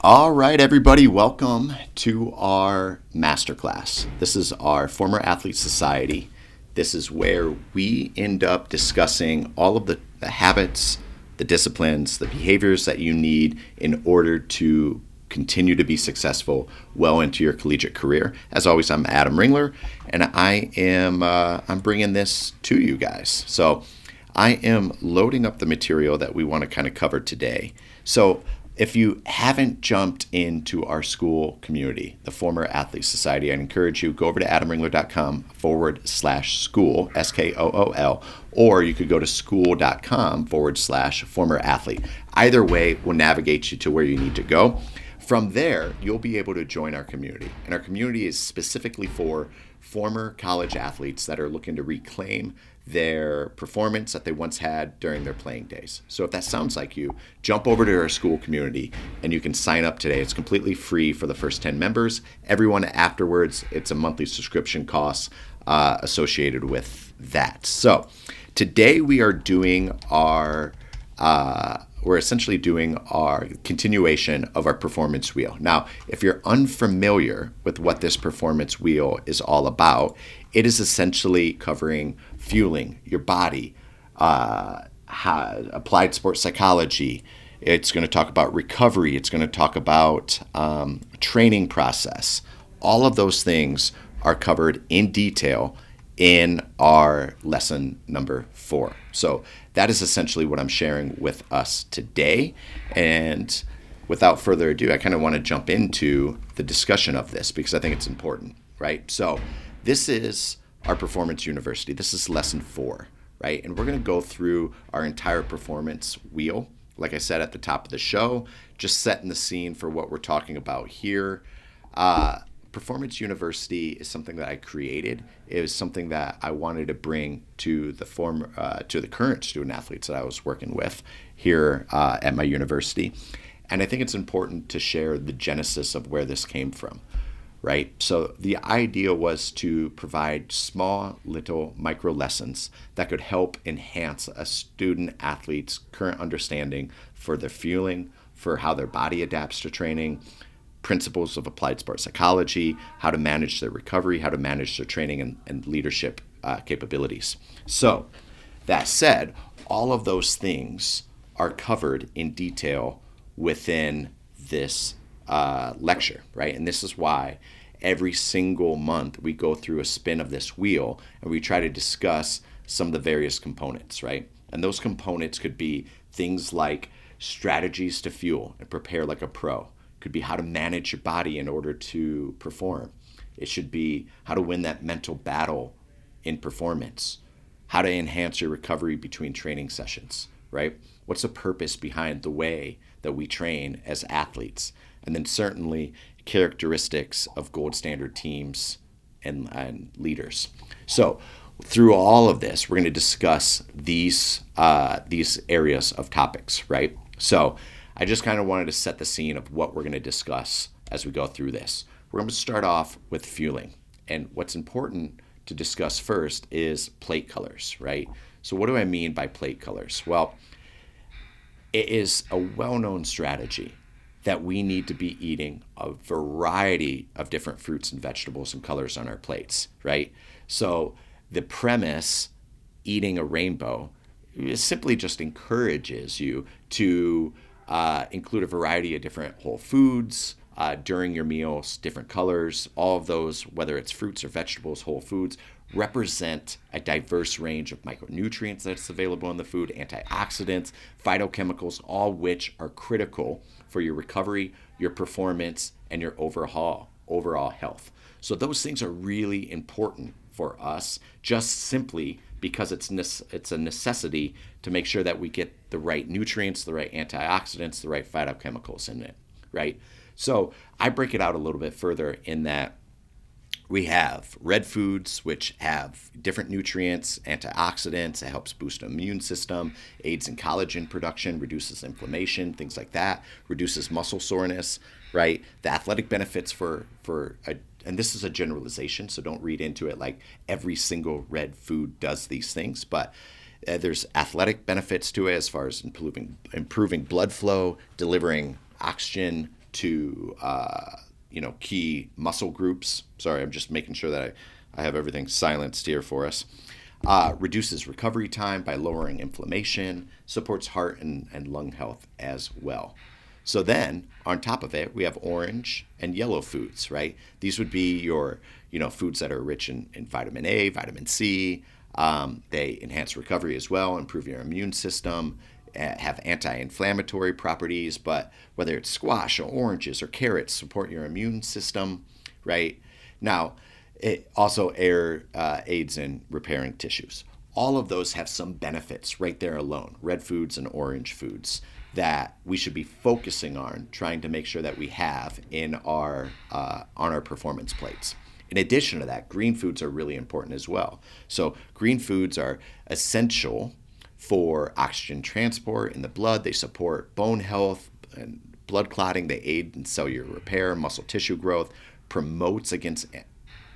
All right, everybody, welcome to our masterclass. This is our Former Athlete Society. This is where we end up discussing all of the habits, the disciplines, the behaviors that you need in order to continue to be successful well into your collegiate career. As always, I'm Adam Ringler, and I'm bringing this to you guys. So I am loading up the material that we want to kind of cover today. So if you haven't jumped into our school community, the Former Athlete Society, I'd encourage you, go over to adamringler.com/school, SKOOL, or you could go to school.com/former athlete. Either way will navigate you to where you need to go. From there, you'll be able to join our community. And our community is specifically for former college athletes that are looking to reclaim their performance that they once had during their playing days. So if that sounds like you, jump over to our school community and you can sign up today. It's completely free for the first 10 members. Everyone afterwards, it's a monthly subscription cost associated with that. So today we are doing we're essentially doing our continuation of our performance wheel. Now, if you're unfamiliar with what this performance wheel is all about, it is essentially covering fueling your body, applied sports psychology. It's going to talk about recovery. It's going to talk about training process. All of those things are covered in detail in our lesson number 4. So that is essentially what I'm sharing with us today. And without further ado, I kind of want to jump into the discussion of this because I think it's important, right? So this is our Performance University. This is lesson 4, right? And we're going to go through our entire performance wheel. Like I said at the top of the show, just setting the scene for what we're talking about here. Performance University is something that I created. It was something that I wanted to bring to the current student athletes that I was working with here at my university. And I think it's important to share the genesis of where this came from, right? So the idea was to provide small, little micro lessons that could help enhance a student athlete's current understanding for their fueling, for how their body adapts to training, principles of applied sports psychology, how to manage their recovery, how to manage their training and leadership capabilities. So that said, all of those things are covered in detail within this lecture, right? And this is why every single month we go through a spin of this wheel and we try to discuss some of the various components, right? And those components could be things like strategies to fuel and prepare like a pro. Could be how to manage your body in order to perform. It should be how to win that mental battle in performance, how to enhance your recovery between training sessions, right? What's the purpose behind the way that we train as athletes? And then certainly characteristics of gold standard teams and leaders. So through all of this, we're going to discuss these areas of topics, right? So I just kind of wanted to set the scene of what we're going to discuss as we go through this. We're going to start off with fueling. And what's important to discuss first is plate colors, right? So what do I mean by plate colors? Well, it is a well-known strategy that we need to be eating a variety of different fruits and vegetables and colors on our plates, right? So the premise, eating a rainbow, simply just encourages you to include a variety of different whole foods during your meals, different colors. All of those, whether it's fruits or vegetables, whole foods, represent a diverse range of micronutrients that's available in the food, antioxidants, phytochemicals, all which are critical for your recovery, your performance, and your overall health. So those things are really important for us, just simply because it's a necessity to make sure that we get the right nutrients, the right antioxidants, the right phytochemicals in it, right? So I break it out a little bit further in that we have red foods, which have different nutrients, antioxidants. It helps boost the immune system, aids in collagen production, reduces inflammation, things like that, reduces muscle soreness, right? The athletic benefits and this is a generalization, so don't read into it like every single red food does these things, but there's athletic benefits to it as far as improving blood flow, delivering oxygen to key muscle groups. Sorry, I'm just making sure that I have everything silenced here for us. Reduces recovery time by lowering inflammation, supports heart and lung health as well. So then, on top of it, we have orange and yellow foods, right? These would be your, foods that are rich in vitamin A, vitamin C. They enhance recovery as well, improve your immune system, have anti-inflammatory properties. But whether it's squash or oranges or carrots, support your immune system, right? Now, it also aids in repairing tissues. All of those have some benefits right there alone, red foods and orange foods, that we should be focusing on trying to make sure that we have in on our performance plates. In addition to that, green foods are really important as well. So green foods are essential for oxygen transport in the blood. They support bone health and blood clotting. They aid in cellular repair, muscle tissue growth, promotes against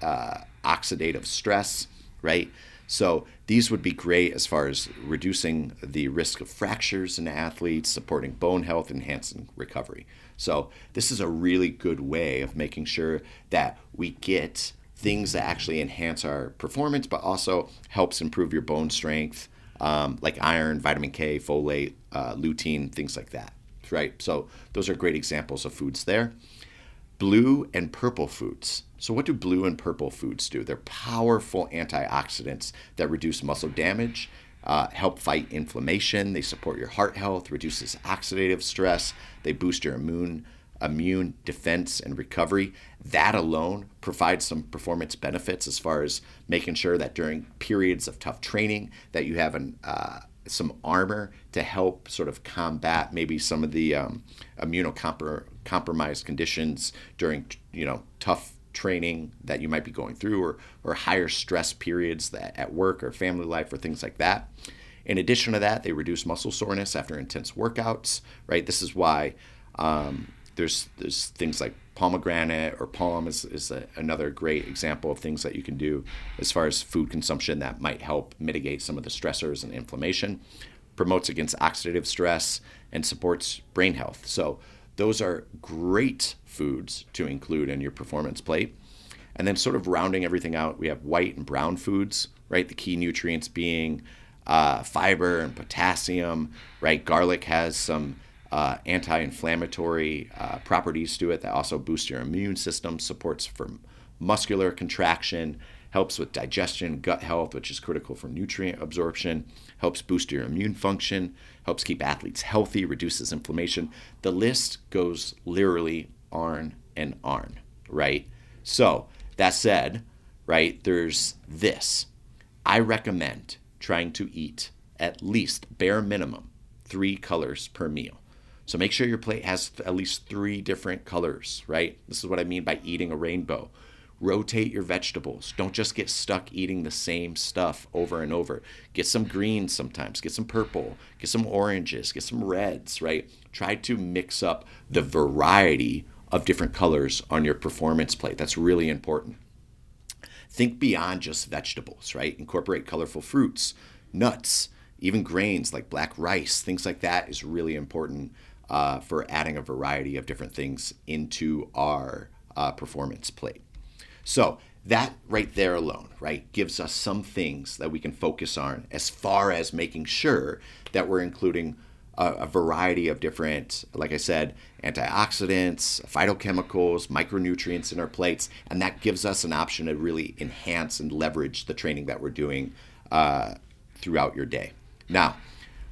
oxidative stress, right? So these would be great as far as reducing the risk of fractures in athletes, supporting bone health, enhancing recovery. So this is a really good way of making sure that we get things that actually enhance our performance, but also helps improve your bone strength, like iron, vitamin K, folate, lutein, things like that, right? So those are great examples of foods there. Blue and purple foods. So what do blue and purple foods do? They're powerful antioxidants that reduce muscle damage, help fight inflammation. They support your heart health, reduces oxidative stress. They boost your immune defense and recovery. That alone provides some performance benefits as far as making sure that during periods of tough training that you have some armor to help sort of combat maybe some of the immunocompromised conditions during tough training that you might be going through, or higher stress periods at work or family life or things like that. In addition to that, they reduce muscle soreness after intense workouts, right? This is why there's things like pomegranate or palm is another great example of things that you can do as far as food consumption that might help mitigate some of the stressors and inflammation, promotes against oxidative stress, and supports brain health. So those are great foods to include in your performance plate. And then sort of rounding everything out, we have white and brown foods, right? The key nutrients being fiber and potassium, right? Garlic has some anti-inflammatory properties to it that also boost your immune system, supports for muscular contraction, helps with digestion, gut health, which is critical for nutrient absorption, helps boost your immune function, helps keep athletes healthy, reduces inflammation. The list goes literally on and on, right? So that said, right, there's this. I recommend trying to eat at least bare minimum 3 colors per meal. So make sure your plate has at least 3 different colors, right? This is what I mean by eating a rainbow. Rotate your vegetables. Don't just get stuck eating the same stuff over and over. Get some greens sometimes, get some purple, get some oranges, get some reds, right? Try to mix up the variety of different colors on your performance plate. That's really important. Think beyond just vegetables, right? Incorporate colorful fruits, nuts, even grains like black rice, things like that is really important for adding a variety of different things into our performance plate. So that right there alone, right, gives us some things that we can focus on as far as making sure that we're including a variety of different, like I said, antioxidants, phytochemicals, micronutrients in our plates, and that gives us an option to really enhance and leverage the training that we're doing throughout your day. Now,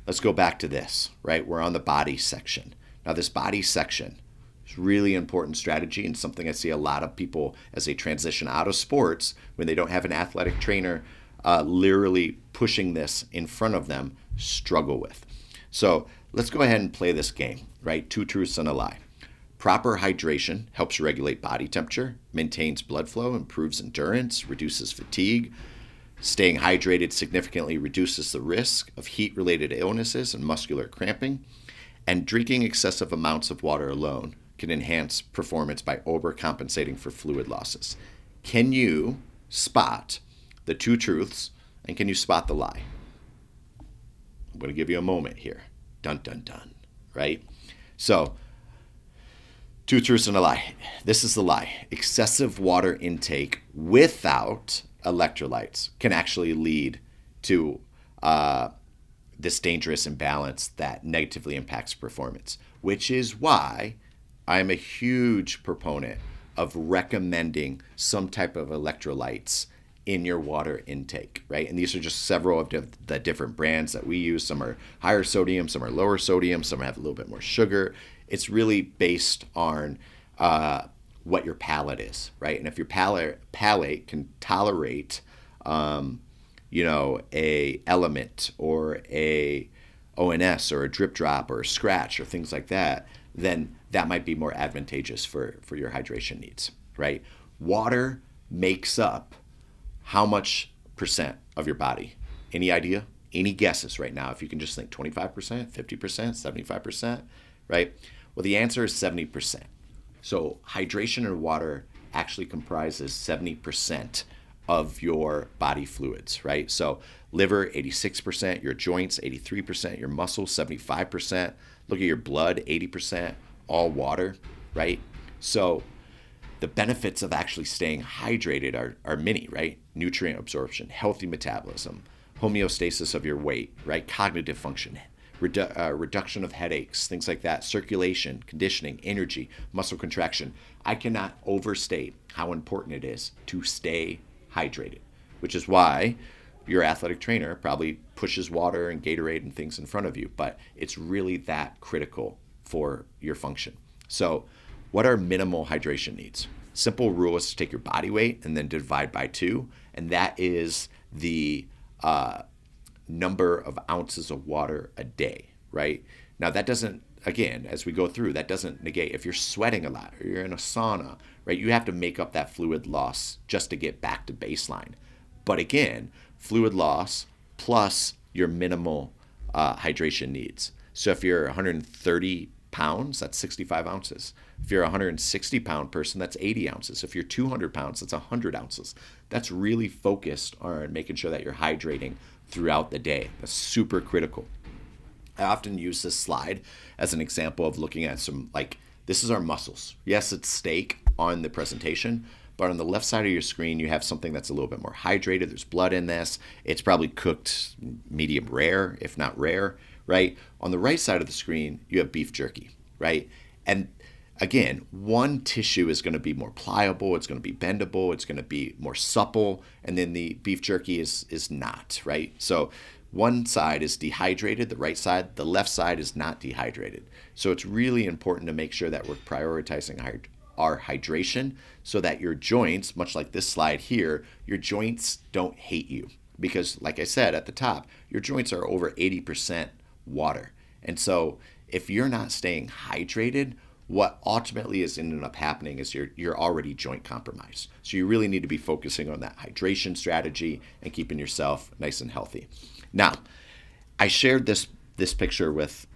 let's go back to this, right? We're on the body section. Now, this body section is really important strategy and something I see a lot of people as they transition out of sports when they don't have an athletic trainer literally pushing this in front of them struggle with. So let's go ahead and play this game, right? 2 truths and a lie. Proper hydration helps regulate body temperature, maintains blood flow, improves endurance, reduces fatigue. Staying hydrated significantly reduces the risk of heat-related illnesses and muscular cramping. And drinking excessive amounts of water alone can enhance performance by overcompensating for fluid losses. Can you spot the 2 truths, and can you spot the lie? I'm going to give you a moment here. Dun, dun, dun, right? So Two truths and a lie. This is the lie. Excessive water intake without electrolytes can actually lead to this dangerous imbalance that negatively impacts performance, which is why I'm a huge proponent of recommending some type of electrolytes in your water intake, right? And these are just several of the different brands that we use. Some are higher sodium, some are lower sodium, some have a little bit more sugar. It's really based on what your palate is, right? And if your palate can tolerate, a element or a ONS or a drip drop or a scratch or things like that, then that might be more advantageous for your hydration needs, right? Water makes up how much percent of your body? Any idea? Any guesses right now? If you can just think 25%, 50%, 75%, right? Well, the answer is 70%. So hydration and water actually comprises 70% of your body fluids, right? So liver, 86%, your joints, 83%, your muscles, 75%. Look at your blood, 80%, all water, right? So the benefits of actually staying hydrated are many, right? Nutrient absorption, healthy metabolism, homeostasis of your weight, right? Cognitive function, reduction of headaches, things like that, circulation, conditioning, energy, muscle contraction. I cannot overstate how important it is to stay hydrated, which is why your athletic trainer probably pushes water and Gatorade and things in front of you, but it's really that critical for your function. So what are minimal hydration needs? Simple rule is to take your body weight and then divide by 2, and that is the number of ounces of water a day, right? Now that doesn't, again, as we go through, that doesn't negate if you're sweating a lot or you're in a sauna, right? You have to make up that fluid loss just to get back to baseline. But again, fluid loss plus your minimal hydration needs. So if you're 130 pounds, that's 65 ounces. If you're a 160 pound person, that's 80 ounces. If you're 200 pounds, that's 100 ounces. That's really focused on making sure that you're hydrating throughout the day. That's super critical. I often use this slide as an example of looking at some, like, this is our muscles. Yes, it's steak on the presentation, but on the left side of your screen, you have something that's a little bit more hydrated. There's blood in this. It's probably cooked medium rare, if not rare, right? On the right side of the screen, you have beef jerky, right? And again, one tissue is going to be more pliable, it's going to be bendable, it's going to be more supple, and then the beef jerky is not, right? So one side is dehydrated, the right side, the left side is not dehydrated. So it's really important to make sure that we're prioritizing our hydration so that your joints, much like this slide here, your joints don't hate you. Because like I said at the top, your joints are over 80% water. And so if you're not staying hydrated, what ultimately is ending up happening is you're already joint compromised. So you really need to be focusing on that hydration strategy and keeping yourself nice and healthy. Now, I shared this picture with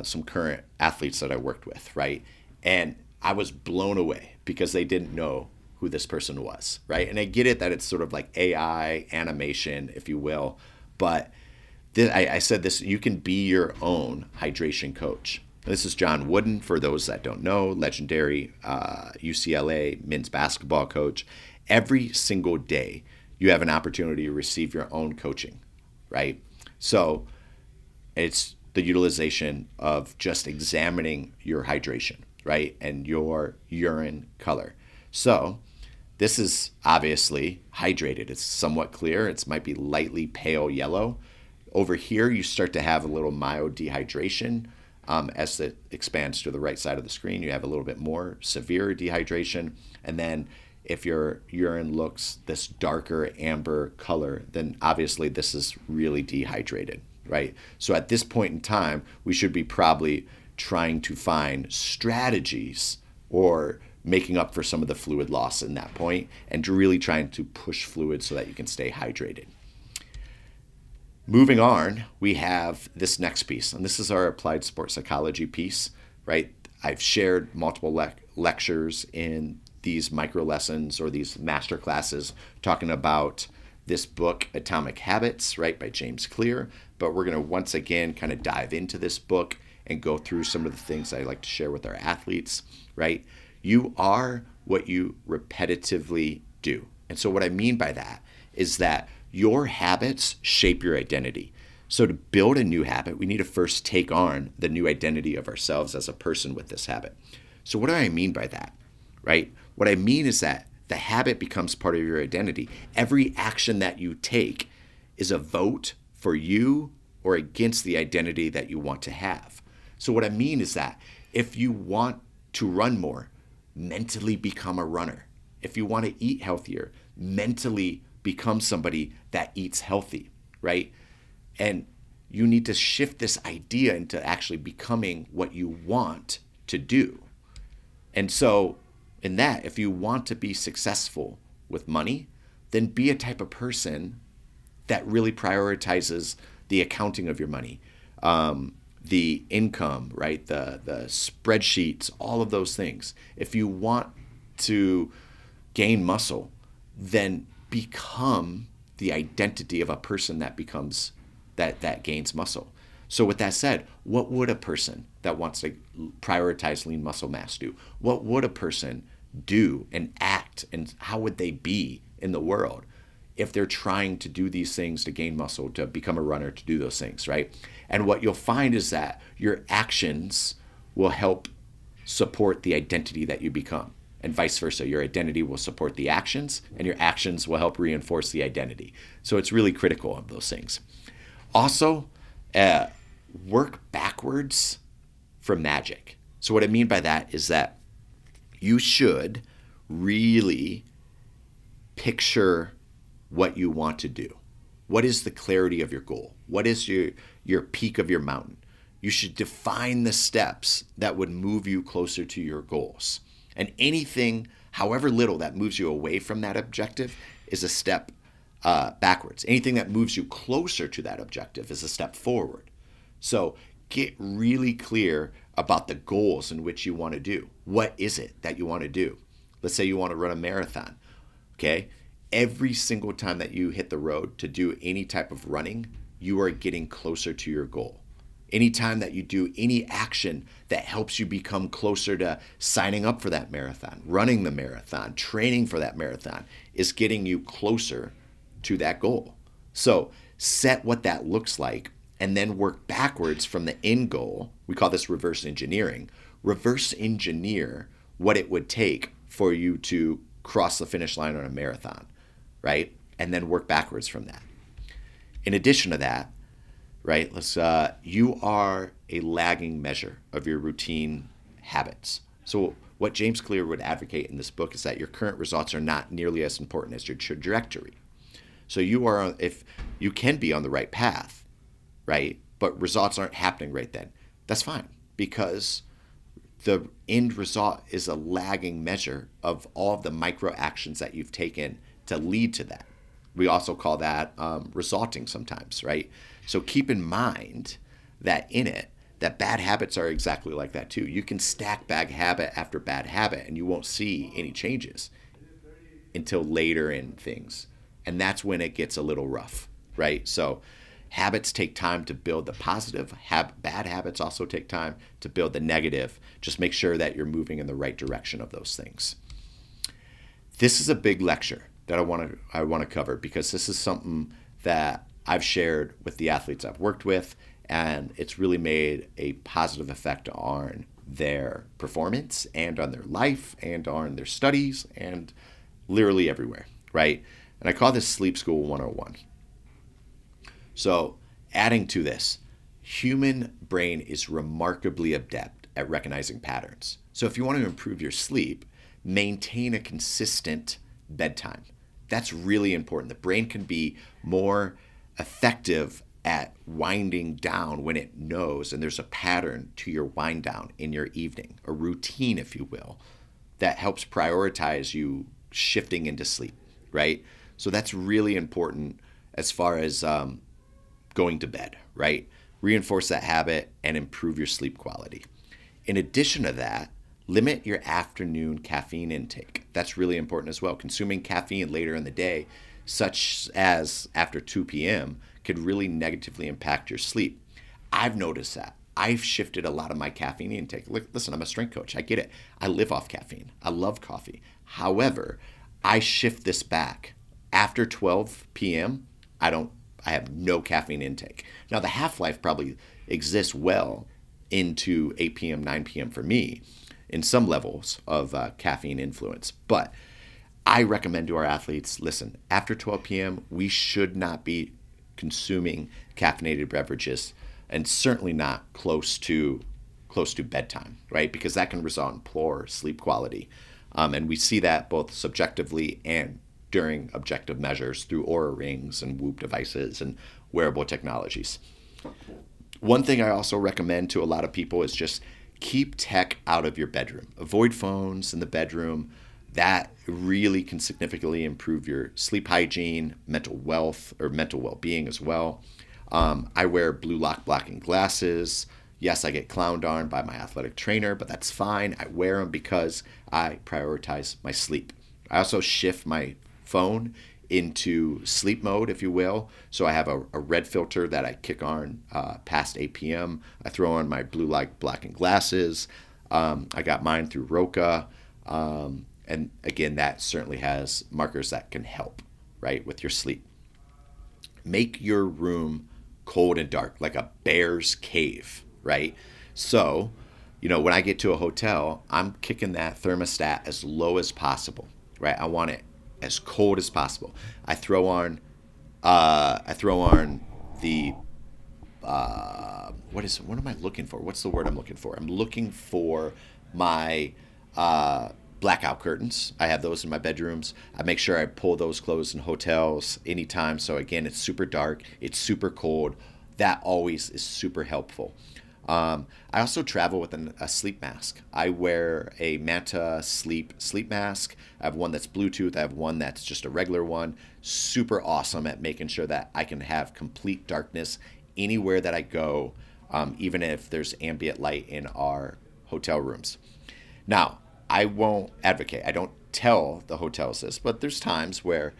some current athletes that I worked with, right? And I was blown away because they didn't know who this person was, right? And I get it that it's sort of like AI animation, if you will, but I said this, you can be your own hydration coach. This is John Wooden, for those that don't know, legendary UCLA men's basketball coach. Every single day, you have an opportunity to receive your own coaching, right? So it's the utilization of just examining your hydration, right? And your urine color. So this is obviously hydrated. It's somewhat clear. It might be lightly pale yellow. Over here, you start to have a little mild dehydration. As it expands to the right side of the screen, you have a little bit more severe dehydration. And then if your urine looks this darker amber color, then obviously this is really dehydrated, right? So at this point in time, we should be probably trying to find strategies or making up for some of the fluid loss in that point and really trying to push fluid so that you can stay hydrated. Moving on, we have this next piece, and this is our applied sports psychology piece, right? I've shared multiple lectures in these micro lessons or these master classes talking about this book, Atomic Habits, right, by James Clear. But we're going to once again kind of dive into this book and go through some of the things I like to share with our athletes, right? You are what you repetitively do. And so what I mean by that is that your habits shape your identity. So to build a new habit, we need to first take on the new identity of ourselves as a person with this habit. So what do I mean by that, right? What I mean is that the habit becomes part of your identity. Every action that you take is a vote for you or against the identity that you want to have. So what I mean is that if you want to run more, mentally become a runner. If you want to eat healthier, mentally become somebody that eats healthy, right? And you need to shift this idea into actually becoming what you want to do. And so in that, if you want to be successful with money, then be a type of person that really prioritizes the accounting of your money, the income, right? The spreadsheets, all of those things. If you want to gain muscle, then become the identity of a person that becomes that gains muscle. So with that said, what would a person that wants to prioritize lean muscle mass do? What would a person do and act, and how would they be in the world if they're trying to do these things to gain muscle, to become a runner, to do those things, right? And what you'll find is that your actions will help support the identity that you become, and vice versa. Your identity will support the actions, and your actions will help reinforce the identity. So it's really critical of those things. Also, work backwards from magic. So what I mean by that is that you should really picture what you want to do. What is the clarity of your goal? What is your peak of your mountain? You should define the steps that would move you closer to your goals. And anything, however little, that moves you away from that objective is a step backwards. Anything that moves you closer to that objective is a step forward. So get really clear about the goals in which you want to do. What is it that you want to do? Let's say you want to run a marathon, okay? Every single time that you hit the road to do any type of running, you are getting closer to your goal. Anytime that you do any action that helps you become closer to signing up for that marathon, running the marathon, training for that marathon, is getting you closer to that goal. So set what that looks like and then work backwards from the end goal. We call this reverse engineering. Reverse engineer what it would take for you to cross the finish line on a marathon, right? And then work backwards from that. In addition to that, right, you are a lagging measure of your routine habits. So what James Clear would advocate in this book is that your current results are not nearly as important as your trajectory. So if you can be on the right path, right, but results aren't happening right then, that's fine, because the end result is a lagging measure of all of the micro actions that you've taken to lead to that. We also call that resulting sometimes, right? So keep in mind that that bad habits are exactly like that too. You can stack bad habit after bad habit and you won't see any changes until later in things. And that's when it gets a little rough, right? So habits take time to build the positive. Bad habits also take time to build the negative. Just make sure that you're moving in the right direction of those things. This is a big lecture that I want to cover, because this is something that I've shared with the athletes I've worked with, and it's really made a positive effect on their performance and on their life and on their studies and literally everywhere, right? And I call this Sleep School 101. So adding to this, human brain is remarkably adept at recognizing patterns. So if you want to improve your sleep, maintain a consistent bedtime. That's really important. The brain can be more effective at winding down when it knows, and there's a pattern to your wind down in your evening, a routine, if you will, that helps prioritize you shifting into sleep, right? So that's really important as far as going to bed, right? Reinforce that habit and improve your sleep quality. In addition to that, limit your afternoon caffeine intake. That's really important as well. Consuming caffeine later in the day, such as after 2 p.m., could really negatively impact your sleep. I've noticed that. I've shifted a lot of my caffeine intake. Listen, I'm a strength coach. I get it. I live off caffeine. I love coffee. However, I shift this back. After 12 p.m., I don't I have no caffeine intake. Now the half-life probably exists well into 8 p.m., 9 p.m. for me in some levels of caffeine influence. But I recommend to our athletes, listen, after 12 p.m., we should not be consuming caffeinated beverages, and certainly not close to bedtime, right? Because that can result in poor sleep quality. And we see that both subjectively and during objective measures through Aura rings and Whoop devices and wearable technologies. One thing I also recommend to a lot of people is just keep tech out of your bedroom. Avoid phones in the bedroom. That really can significantly improve your sleep hygiene, mental wealth, or mental well-being as well. I wear blue lock blocking glasses. Yes, I get clowned on by my athletic trainer, but that's fine. I wear them because I prioritize my sleep. I also shift my phone into sleep mode, if you will. So I have a red filter that I kick on past 8 p.m. I throw on my blue light blocking glasses. I got mine through Roca. And again, that certainly has markers that can help, right, with your sleep. Make your room cold and dark, like a bear's cave, right? So, when I get to a hotel, I'm kicking that thermostat as low as possible, right? I want it as cold as possible. I throw on the what am I looking for? What's the word I'm looking for? I'm looking for my blackout curtains. I have those in my bedrooms. I make sure I pull those closed in hotels anytime. So again, it's super dark, it's super cold. That always is super helpful. I also travel with a sleep mask. I wear a Manta sleep mask. I have one that's Bluetooth. I have one that's just a regular one. Super awesome at making sure that I can have complete darkness anywhere that I go, even if there's ambient light in our hotel rooms. Now, I won't advocate. I don't tell the hotels this, but there's times where,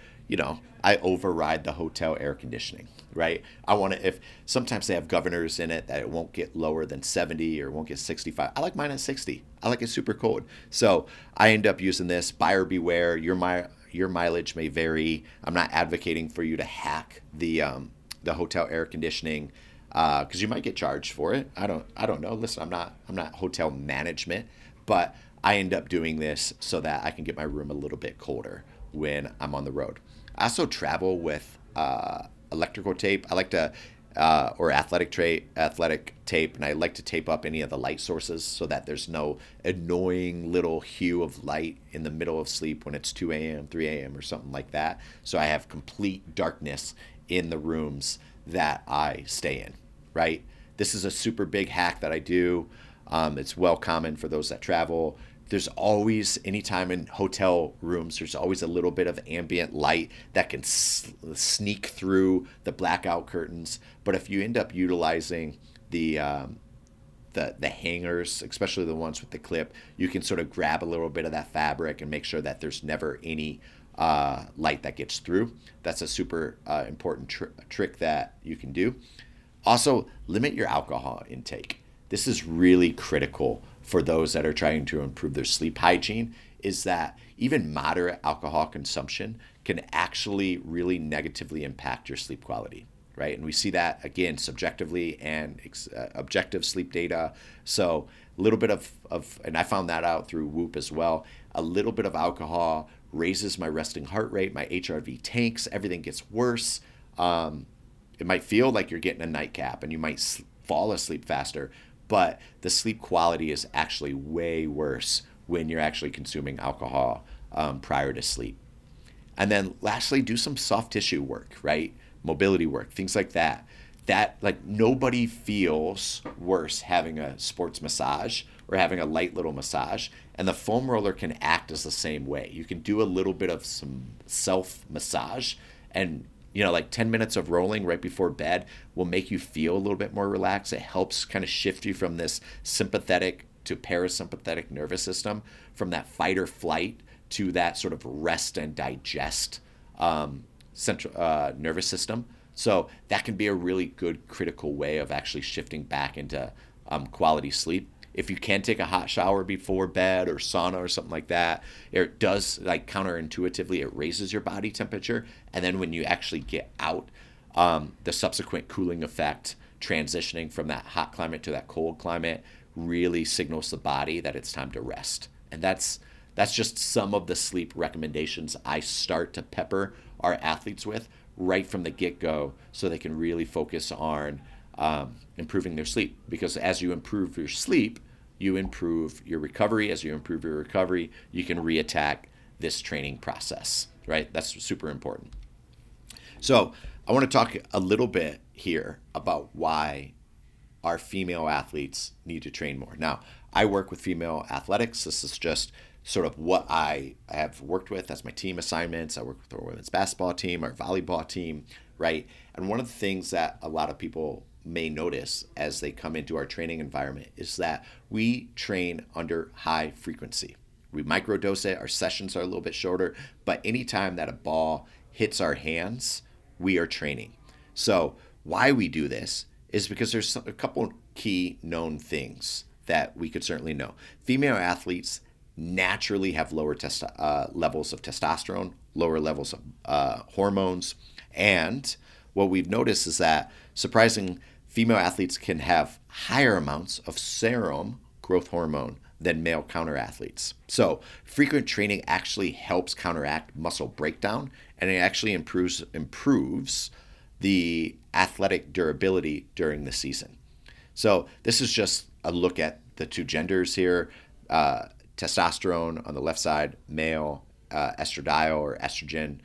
I override the hotel air conditioning, right? I want to, if sometimes they have governors in it that it won't get lower than 70 or won't get 65. I like mine at 60. I like it super cold. So I end up using this. Buyer beware. Your mileage may vary. I'm not advocating for you to hack the hotel air conditioning because you might get charged for it. I don't know. Listen, I'm not hotel management, but I end up doing this so that I can get my room a little bit colder when I'm on the road. I also travel with electrical tape. I like to, or athletic tape, and I like to tape up any of the light sources so that there's no annoying little hue of light in the middle of sleep when it's 2 a.m., 3 a.m., or something like that. So I have complete darkness in the rooms that I stay in, right? This is a super big hack that I do. It's well common for those that travel. There's always, anytime in hotel rooms, there's always a little bit of ambient light that can sneak through the blackout curtains. But if you end up utilizing the hangers, especially the ones with the clip, you can sort of grab a little bit of that fabric and make sure that there's never any light that gets through. That's a super important trick that you can do. Also, limit your alcohol intake. This is really critical for those that are trying to improve their sleep hygiene, is that even moderate alcohol consumption can actually really negatively impact your sleep quality, right? And we see that again subjectively and objective sleep data. So a little bit of, and I found that out through Whoop as well, a little bit of alcohol raises my resting heart rate, my HRV tanks, everything gets worse. It might feel like you're getting a nightcap and you might fall asleep faster, but the sleep quality is actually way worse when you're actually consuming alcohol prior to sleep. And then lastly, do some soft tissue work, right? Mobility work, things like that. That, like, nobody feels worse having a sports massage or having a light little massage. And the foam roller can act as the same way. You can do a little bit of some self massage, and like 10 minutes of rolling right before bed will make you feel a little bit more relaxed. It helps kind of shift you from this sympathetic to parasympathetic nervous system, from that fight or flight to that sort of rest and digest central nervous system. So that can be a really good critical way of actually shifting back into quality sleep. If you can take a hot shower before bed or sauna or something like that, it does, like, counterintuitively, it raises your body temperature. And then when you actually get out, the subsequent cooling effect, transitioning from that hot climate to that cold climate, really signals the body that it's time to rest. And that's just some of the sleep recommendations I start to pepper our athletes with right from the get-go, so they can really focus on improving their sleep. Because as you improve your sleep, you improve your recovery. As you improve your recovery, you can reattack this training process, right? That's super important. So I want to talk a little bit here about why our female athletes need to train more. Now, I work with female athletics. This is just sort of what I have worked with. That's my team assignments. I work with our women's basketball team, our volleyball team, right? And one of the things that a lot of people may notice as they come into our training environment is that we train under high frequency. We microdose it. Our sessions are a little bit shorter, but anytime that a ball hits our hands, we are training. So why we do this is because there's a couple key known things that we could certainly know. Female athletes naturally have lower levels of testosterone, lower levels of hormones. And what we've noticed is that surprising female athletes can have higher amounts of serum growth hormone than male counter athletes. So frequent training actually helps counteract muscle breakdown, and it actually improves the athletic durability during the season. So this is just a look at the two genders here. Testosterone on the left side, male, estradiol or estrogen.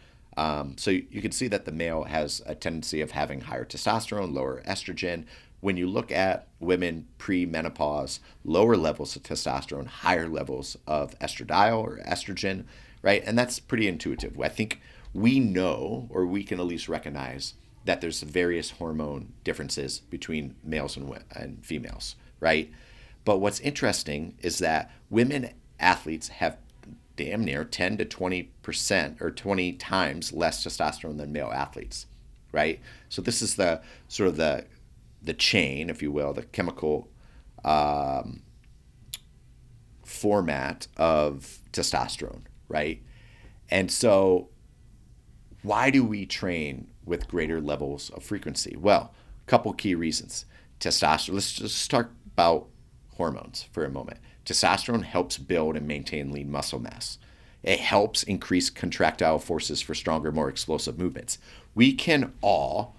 So you can see that the male has a tendency of having higher testosterone, lower estrogen. When you look at women pre-menopause, lower levels of testosterone, higher levels of estradiol or estrogen, right? And that's pretty intuitive. I think we know, or we can at least recognize, that there's various hormone differences between males and females, right? But what's interesting is that women athletes have damn near 10 to 20% or 20 times less testosterone than male athletes, right? So this is the sort of the chain, if you will, the chemical format of testosterone, right? And so why do we train with greater levels of frequency? Well, a couple key reasons. Testosterone, let's just talk about hormones for a moment. Testosterone helps build and maintain lean muscle mass. It helps increase contractile forces for stronger, more explosive movements. We can all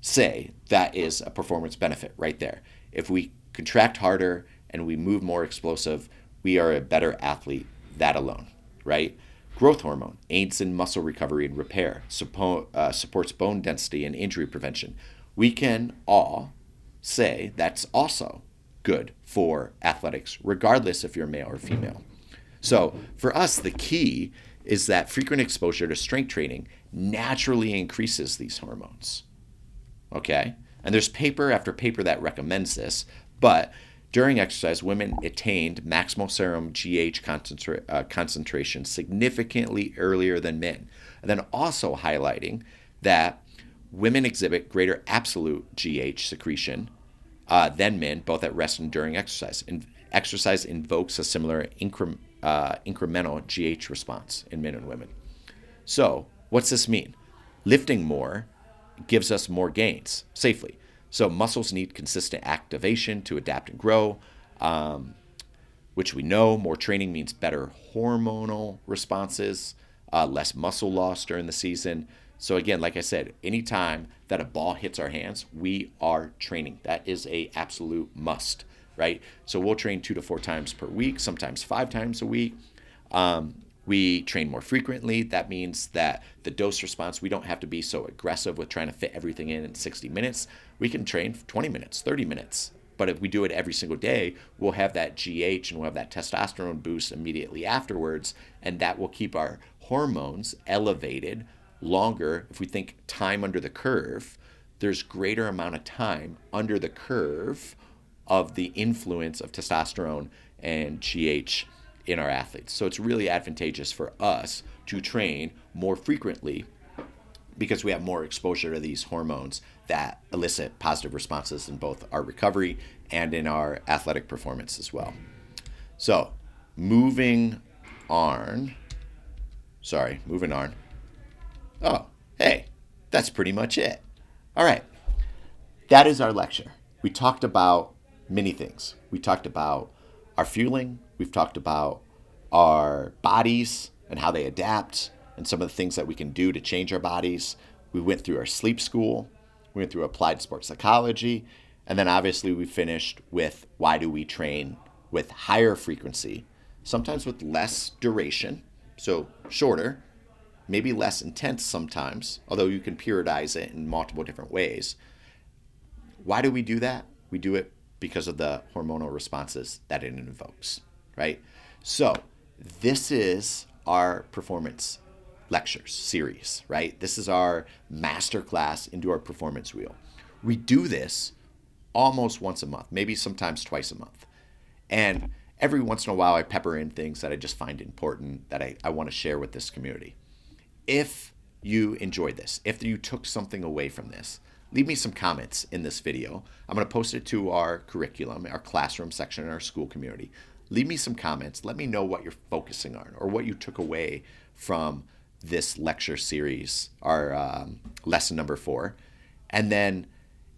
say that is a performance benefit right there. If we contract harder and we move more explosive, we are a better athlete, that alone, right? Growth hormone aids in muscle recovery and repair, supports bone density and injury prevention. We can all say that's also good for athletics, regardless if you're male or female. So for us, the key is that frequent exposure to strength training naturally increases these hormones. Okay? And there's paper after paper that recommends this, but during exercise, women attained maximal serum GH concentration significantly earlier than men. And then also highlighting that women exhibit greater absolute GH secretion than men, both at rest and during exercise. And exercise invokes a similar incremental GH response in men and women. So what's this mean? Lifting more gives us more gains safely. So muscles need consistent activation to adapt and grow, which we know more training means better hormonal responses, less muscle loss during the season. So again, like I said, anytime that a ball hits our hands, we are training. That is a absolute must, right? So we'll train 2 to 4 times per week, sometimes 5 times a week. We train more frequently. That means that the dose response, we don't have to be so aggressive with trying to fit everything in 60 minutes. We can train 20 minutes, 30 minutes. But if we do it every single day, we'll have that GH and we'll have that testosterone boost immediately afterwards, and that will keep our hormones elevated longer. If we think time under the curve, there's greater amount of time under the curve of the influence of testosterone and GH in our athletes. So it's really advantageous for us to train more frequently because we have more exposure to these hormones that elicit positive responses in both our recovery and in our athletic performance as well. So, moving on. Moving on. Oh, hey, that's pretty much it. All right, that is our lecture. We talked about many things. We talked about our fueling. We've talked about our bodies and how they adapt and some of the things that we can do to change our bodies. We went through our sleep school. We went through applied sports psychology. And then obviously we finished with why do we train with higher frequency, sometimes with less duration, so shorter, maybe less intense sometimes, although you can periodize it in multiple different ways. Why do we do that? We do it because of the hormonal responses that it invokes, right? So this is our performance lectures series, right? This is our masterclass into our performance wheel. We do this almost once a month, maybe sometimes twice a month. And every once in a while, I pepper in things that I just find important that I want to share with this community. If you enjoyed this, if you took something away from this, leave me some comments in this video. I'm going to post it to our curriculum, our classroom section in our school community. Leave me some comments. Let me know what you're focusing on or what you took away from this lecture series, our lesson number 4. And then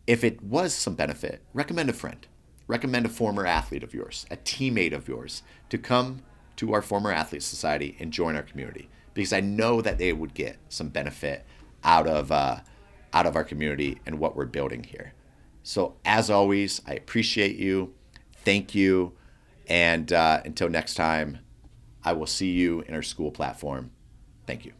if it was some benefit, recommend a friend. Recommend a former athlete of yours, a teammate of yours, to come to our Former Athlete Society and join our community, because I know that they would get some benefit out of our community and what we're building here. So as always, I appreciate you. Thank you. And until next time, I will see you in our school platform. Thank you.